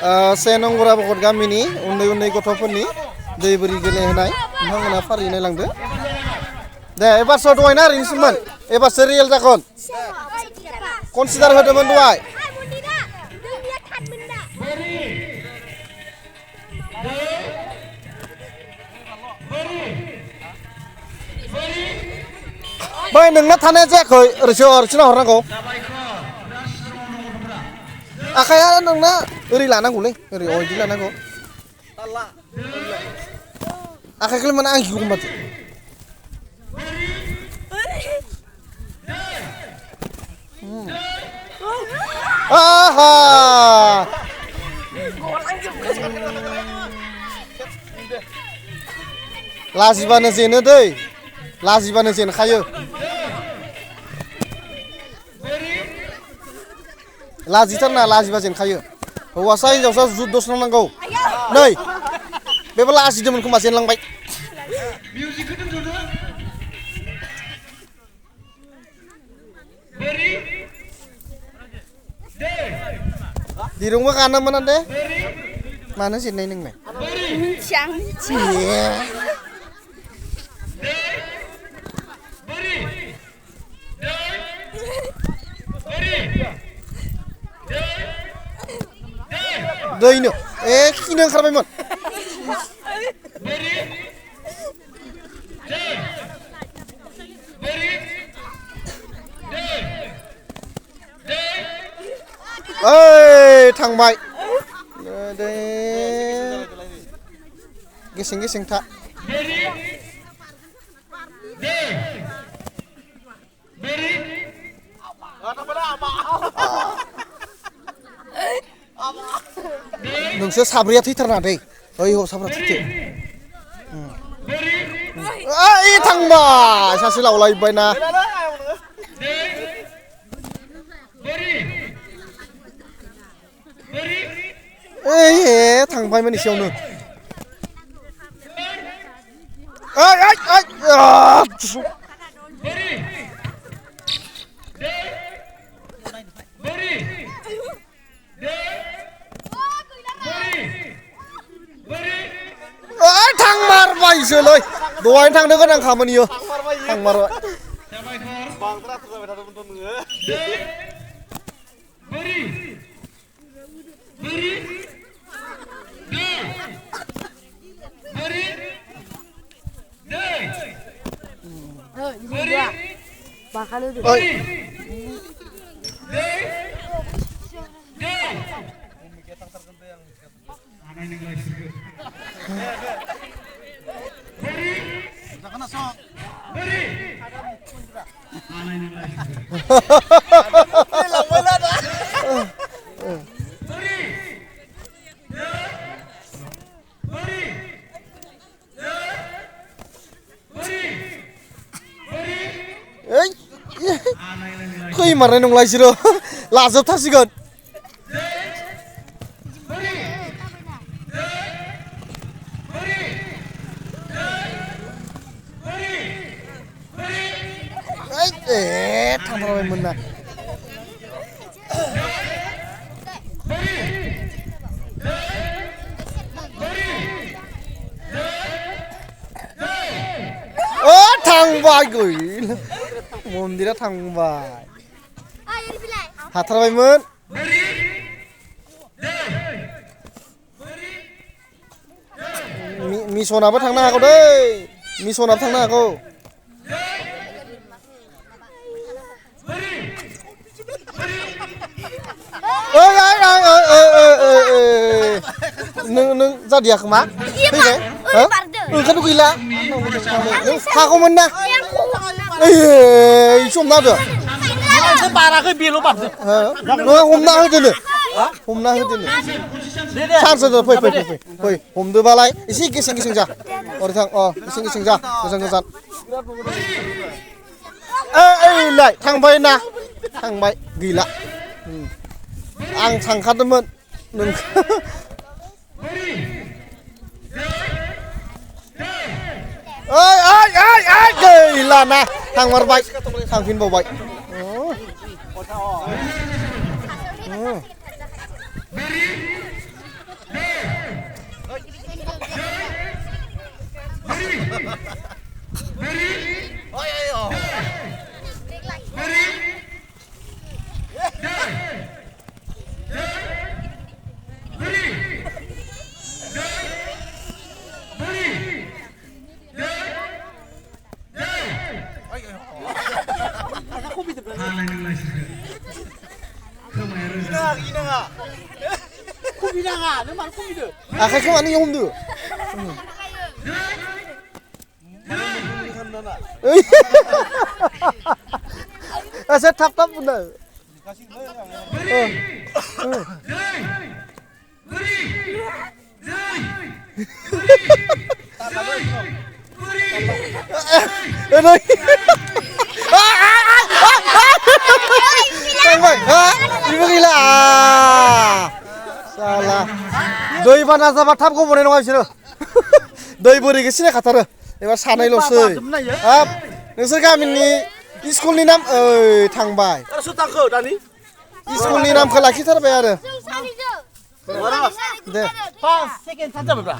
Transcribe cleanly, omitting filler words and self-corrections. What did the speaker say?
से नंगरा बखर गामिनि उन्दै गथ'फोरनि दै बोरि गेलेहोनाय नोंथांमोना फारि नायलांदो दे एबारसो दहायना ओरैनोसोमोन एबारसो रियेल जागोन कनसिडार होदोंमोन दहाय बै नोंना थानाया जायाखै ओरैसो हरनांगौ आखाया नोंना ओरै लानांगौलै ओरै बिदि लानांगौ आखाइखौलाय माने आं गिगौ माथो आहा लाजिबानो जेनो दै लाजिबानो जेनखायो लाजिथारना लाजिबा जेनखायो हौवासा हिनजावसा जुद्ध'सो नांगौ नै बेबो लाजिदोंमोन खोमा जेनलांबाय दिरुंबो गानो मोना दे मानो जेननाय नोंलाय मिथिया दैनो खिनो ओंखारबायमोन ओइ थांबाय गेसें था नोंसोर साब्रैया थैथारना दै ओइ हौवासाफ्रा थैथो ओइ थांबाय सासे लावलायबायना ओइ थांबायमोन एसेयावनो थांमारबायसोलै दहायनो थांनो गोनां खामानियो थांमारबाय फैमारनाय नंला बिसोरो लाजोबथारसिगोन थांबायमोन ना थांबाय गैला मन्दिरा थांबाय हाथारबायमोन मिसनाबो थांनो हागौ दै मिसनाबो थांनो हागौ नों जादिया खोमा फैबाय ओंखारनो गैला हागौमोन ना समना होदो बाराखै बेल' बारदो हमना होदोनो चान्स होदो फै हमदोबालाय एसे गेसें जा ओरै थां गेसें जा गोजान ओइलाय थांबाय ना थांबाय गैला आं थांखादोंमोन नों गैला ना थांमारबाय थांफिनबावबाय आखाइखौ मानो हमदो एसे थाब थाब बुंदो ibu gila salah दै बाना जाबा थाब गबोनाय नङा बिसोरो दै बोरै सिनाय खाथारो एबा सानायल'सै हाब नोंसोर गामिनि स्कुलनि नाम ओइ थांबाय स्कुलनि नामखौ लाखिथारबाय आरो दे फार्स्ट सेकेन्ड थार्ड जाबायब्रा